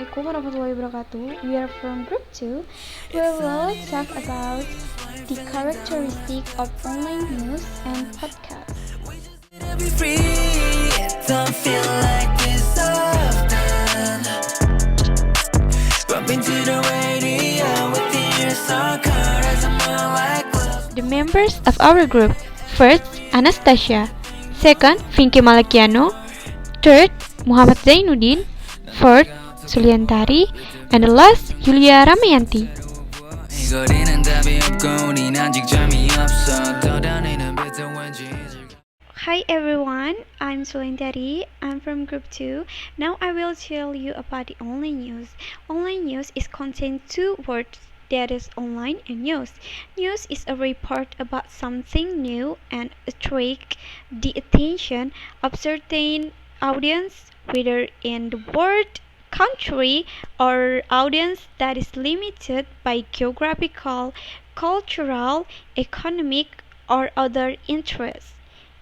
Assalamualaikum warahmatullahi wabarakatuh. We are from Group 2. We will talk about the characteristic of online news and podcasts. Don't feel like this often. Bumping to the radio with the ears on cut as I'm on like The members of our group: first, Anastasia; second, Fingky Malakiano; third, Muhammad Zainuddin; fourth, Suliantari; and the last, Yulia Ramaiyanti. 이거리는 답이 없고 우린 아직 잠이 없어 더 다니는 비트 왠지 Hi everyone, I'm Suliantari. I'm from Group 2. Now I will tell you about the online news. Online news is contained two words, that is online and news. News is a report about something new and attract the attention of certain audience, whether in the world, country, or audience that is limited by geographical, cultural, economic, or other interests.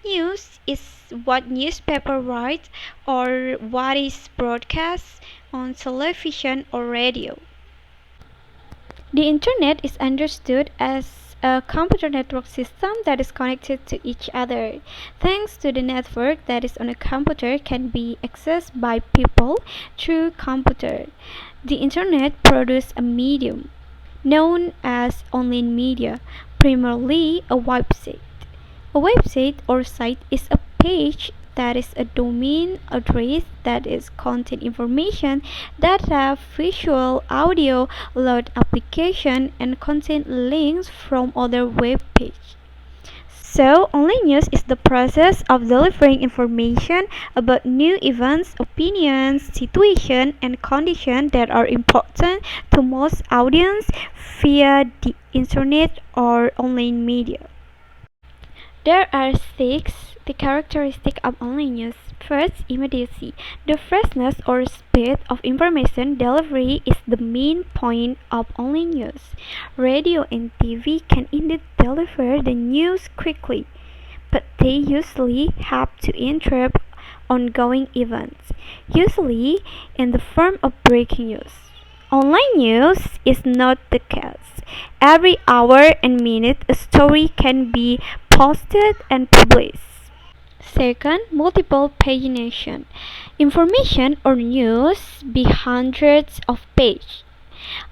News is what newspaper write or what is broadcast on television or radio. The internet is understood as a computer network system that is connected to each other. Thanks to the network that is on a computer can be accessed by people through computer. The internet produces a medium known as online media, primarily a website. A website or site is a page that is a domain address that is contain information that have visual, audio, load application and contain links from other web pages. So, online news is the process of delivering information about new events, opinions, situations, and conditions that are important to most audience via the internet or online media. There are six the characteristics of online news. First, immediacy. The freshness or speed of information delivery is the main point of online news. Radio and TV can indeed deliver the news quickly, but they usually have to interrupt ongoing events, usually in the form of breaking news. Online news is not the case. Every hour and minute a story can be posted and published. Second, multiple pagination. Information or news be hundreds of pages,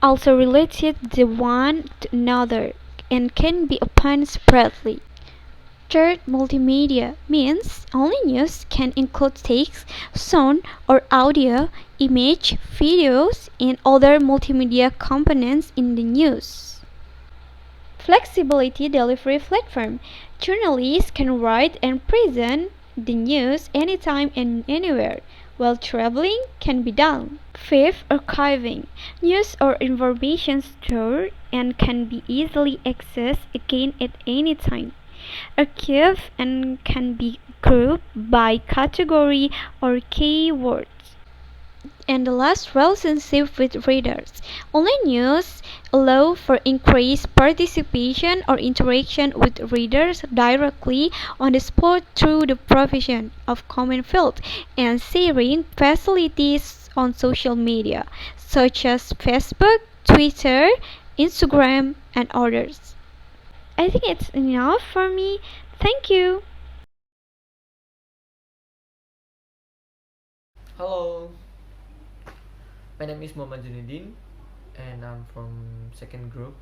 also related the one to another, and can be opened separately. Third, multimedia means online news can include text, sound or audio, image, videos, and other multimedia components in the news. Flexibility delivery platform. Journalists can write and present the news anytime and anywhere, while traveling can be done. Fifth, archiving. News or information stored and can be easily accessed again at any time. Archive and can be grouped by category or keywords. And the last, relationship with readers. Online news allow for increased participation or interaction with readers directly on the spot through the provision of comment field and sharing facilities on social media such as Facebook, Twitter, Instagram, and others. I think it's enough for me. Thank you. Hello, my name is Muhammad Zainuddin and I'm from second group.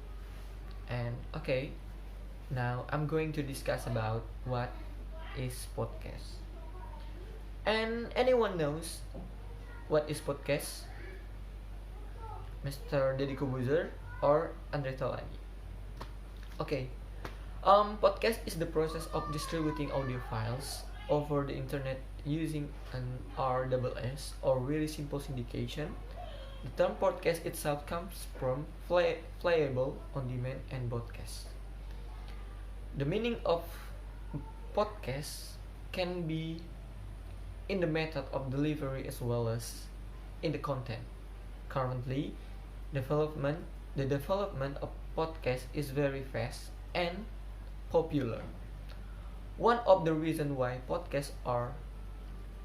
And okay, now I'm going to discuss about what is podcast. And anyone knows what is podcast? Mr. Deddy Kobuzer or Andre Taulani? Okay, podcast is the process of distributing audio files over the internet using an RSS or really simple syndication. The term podcast itself comes from playable, on demand, and broadcast. The meaning of podcast can be in the method of delivery as well as in the content. Currently, the development of podcast is very fast and popular. One of the reasons why podcasts are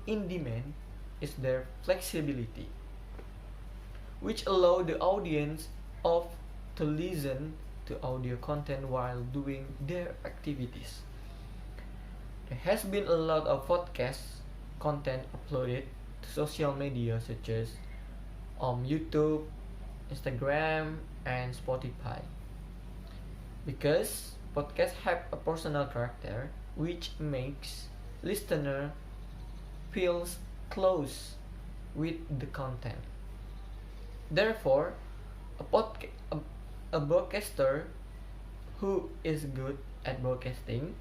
in demand is their flexibility. which allow the audience of to listen to audio content while doing their activities. There has been a lot of podcast content uploaded to social media such as YouTube, Instagram, and Spotify. Because podcasts have a personal character which makes listener feels close with the content. Therefore, a broadcaster who is good at broadcasting,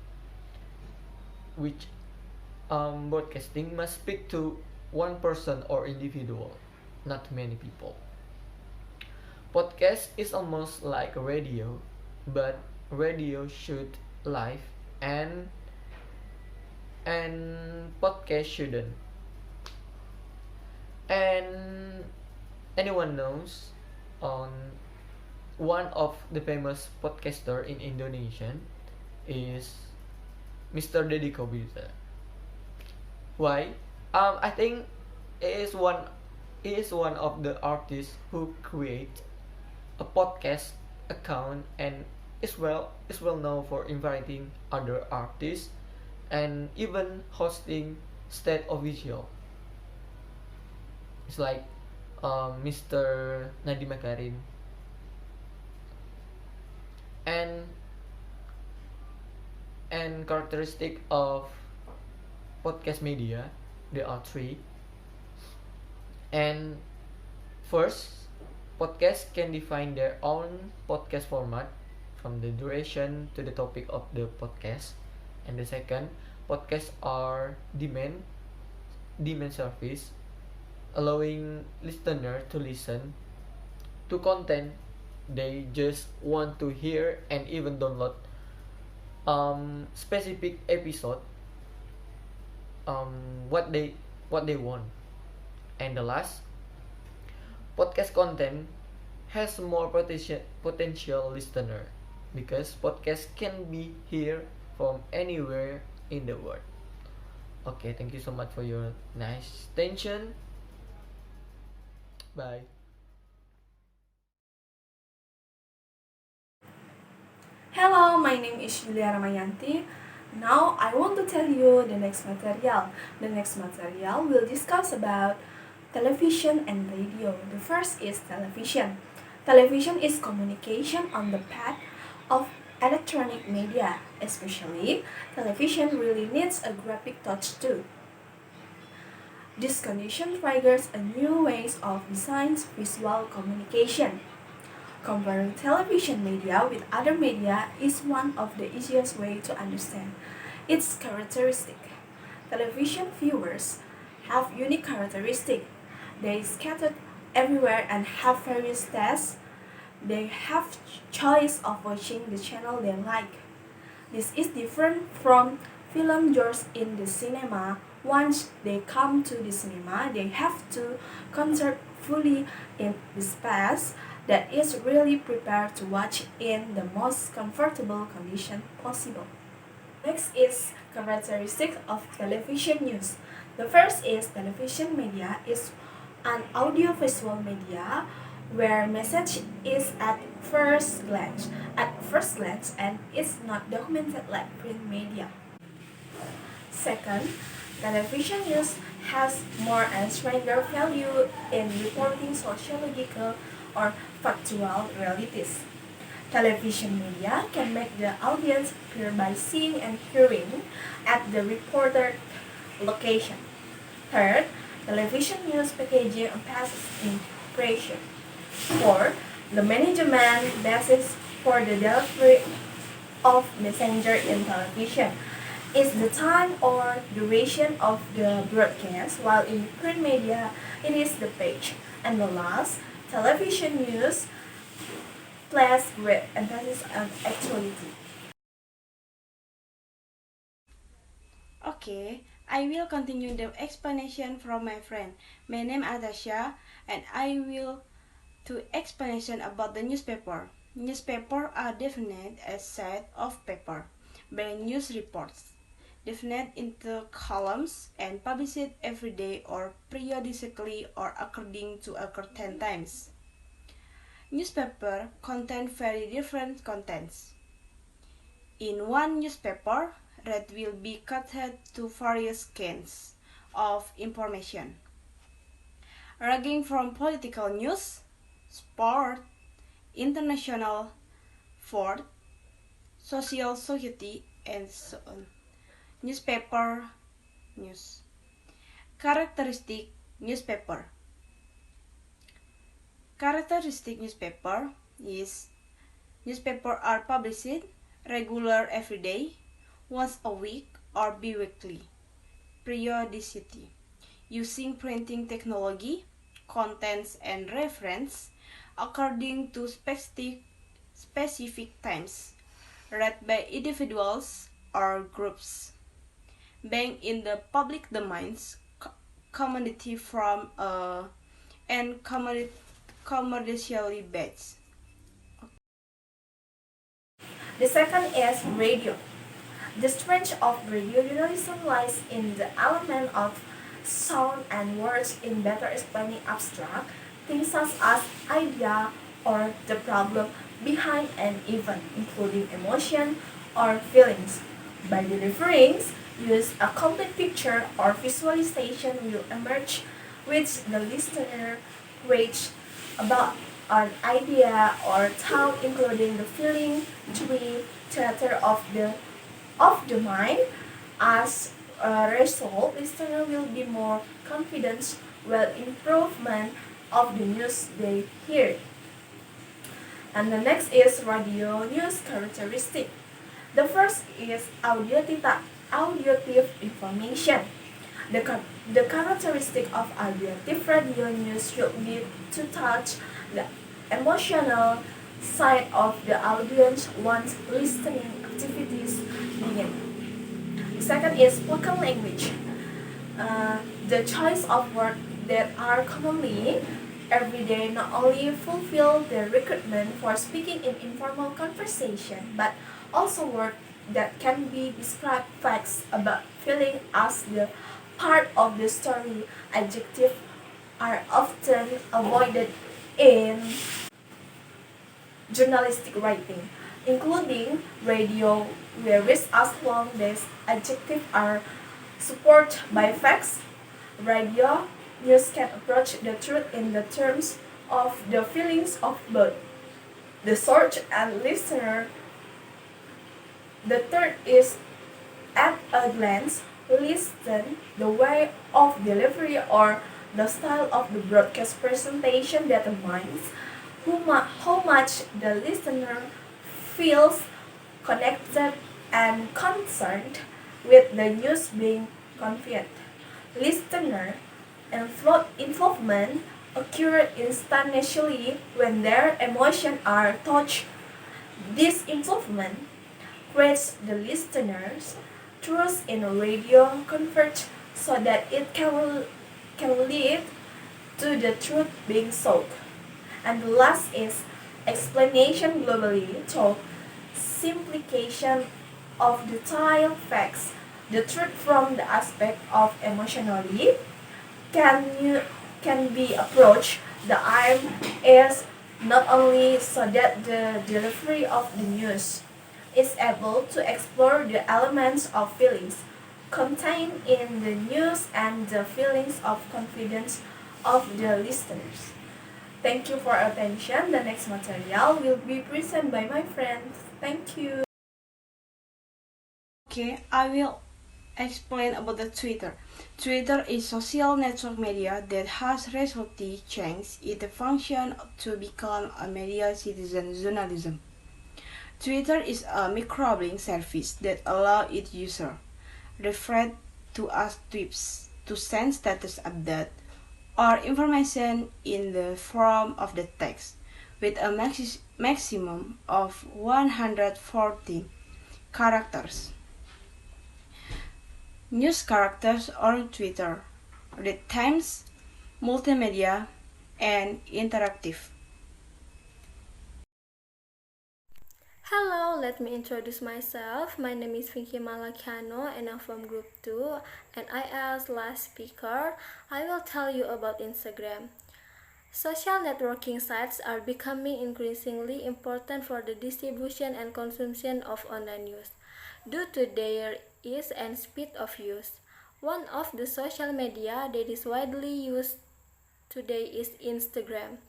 which broadcasting must speak to one person or individual, not many people. Podcast is almost like a radio, but radio should live and podcast shouldn't. And anyone knows on one of the famous podcaster in Indonesia is Mr. Deddy Kobuzer. Why? I think he is one of the artists who create a podcast account and is well known for inviting other artists and even hosting state official. It's like Mr. Nadiem Makarim and characteristic of podcast media there are three. And first, podcasts can define their own podcast format from the duration to the topic of the podcast. And the second, podcasts are demand service, allowing listener to listen to content they just want to hear and even download specific episode what they want. And the last, podcast content has more potential listener because podcast can be heard from anywhere in the world. Okay, thank you so much for your nice attention. Bye. Hello, my name is Yulia Ramaiyanti. Now I want to tell you the next material. The next material will discuss about television and radio. The first is television. Television is communication on the path of electronic media. Especially, television really needs a graphic touch too. This condition triggers a new ways of designs visual communication. Comparing television media with other media is one of the easiest way to understand its characteristic. Television viewers have unique characteristics. They scattered everywhere and have various tastes. They have choice of watching the channel they like. This is different from film viewers in the cinema. Once they come to the cinema, they have to concert fully in the space that is really prepared to watch in the most comfortable condition possible. Next is characteristics of television news. The first is television media is an audiovisual media where message is at first glance and is not documented like print media. Second, television news has more and stronger value in reporting sociological or factual realities. Television media can make the audience appear by seeing and hearing at the reported location. Third, television news packaging emphasizes impression. Fourth, the management basis for the delivery of messenger in television is the time or duration of the broadcast, while in print media it is the page. And the last, television news places great emphasis on actuality. Okay, I will continue the explanation from my friend. My name is Anastasia, and I will to explanation about the newspaper. Newspaper are defined as set of paper by news reports. divided into columns and published every day or periodically or according to occur 10 times. Newspaper contain very different contents. In one newspaper, read will be cut to various kinds of information, ranging from political news, sport, international, food, social society, and so on. Newspaper news. Characteristic newspaper. Characteristic newspaper is newspaper are published regular every day, once a week or bi-weekly. Periodicity. Using printing technology, contents and reference according to specific times, read by individuals or groups. Being in the public domains, community from and commercially based. The second is radio. The strength of radio journalism lies in the element of sound and words in better explaining abstract things such as idea or the problem behind an event, including emotion or feelings. By delivering, use a complete picture or visualization will emerge which the listener reads about an idea or thought, including the feeling, dream, theater of the mind. As a result, listener will be more confident while improvement of the news they hear. And the next is radio news characteristic. The first is auditive information. The characteristic of auditive radio news should be to touch the emotional side of the audience once listening activities begin. The second is spoken language. The choice of words that are commonly everyday not only fulfill the requirement for speaking in informal conversation, but also words that can be described facts about feeling as the part of the story. Adjectives are often avoided in journalistic writing, including radio, whereas as long as adjectives are supported by facts, radio news can approach the truth in the terms of the feelings of both the source and listener. The third is at a glance, listen, the way of delivery or the style of the broadcast presentation determines how much the listener feels connected and concerned with the news being conveyed. Listener involvement occurs instantaneously when their emotions are touched. This involvement creates the listener's trust in radio convert so that it can lead to the truth being sought. And the last is explanation globally through simplification of detailed facts. The truth from the aspect of emotionally can be approached. The aim is not only so that the delivery of the news is able to explore the elements of feelings contained in the news and the feelings of confidence of the listeners. Thank you for attention. The next material will be presented by my friend. Thank you. Okay, I will explain about the Twitter. Twitter is social network media that has recently changed its function to become a media citizen journalism. Twitter is a microblogging service that allows its users, referred to as tweets, to send status update or information in the form of the text, with a maximum of 140 characters. News characters on Twitter: read times, multimedia, and interactive. Hello, let me introduce myself. My name is Fingky Malakiano and I'm from Group 2. And I, as last speaker, I will tell you about Instagram. Social networking sites are becoming increasingly important for the distribution and consumption of online news due to their ease and speed of use. One of the social media that is widely used today is Instagram.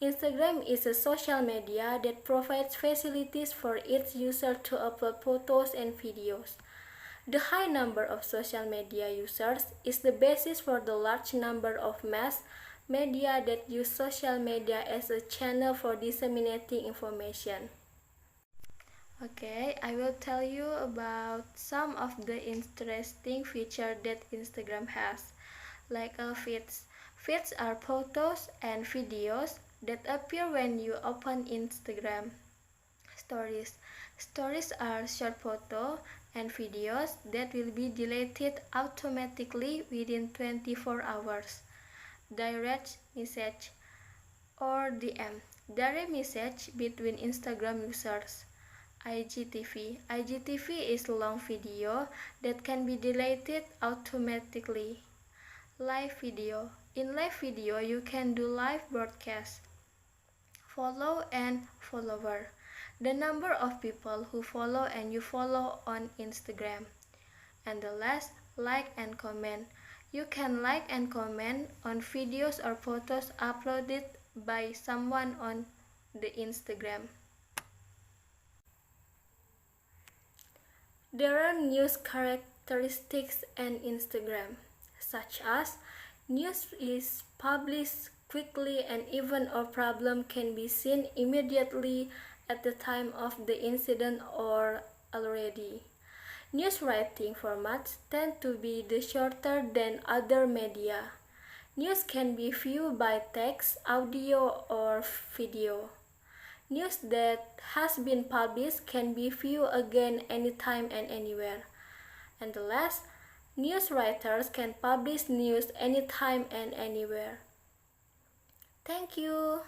Instagram is a social media that provides facilities for its users to upload photos and videos. The high number of social media users is the basis for the large number of mass media that use social media as a channel for disseminating information. Okay, I will tell you about some of the interesting features that Instagram has, like feeds. Feeds are photos and videos that appear when you open Instagram. Stories. Stories are short photos and videos that will be deleted automatically within 24 hours. Direct message or DM. Direct message between Instagram users. IGTV. IGTV is long video that can be deleted automatically. Live video. In live video, you can do live broadcast. Follow and follower. The number of people who follow and you follow on Instagram. And the last, like and comment. You can like and comment on videos or photos uploaded by someone on the Instagram. There are news characteristics in Instagram, such as news is published quickly and even a problem can be seen immediately at the time of the incident or already. News writing formats tend to be shorter than other media. News can be viewed by text, audio, or video. News that has been published can be viewed again anytime and anywhere. And the last, news writers can publish news anytime and anywhere. Thank you.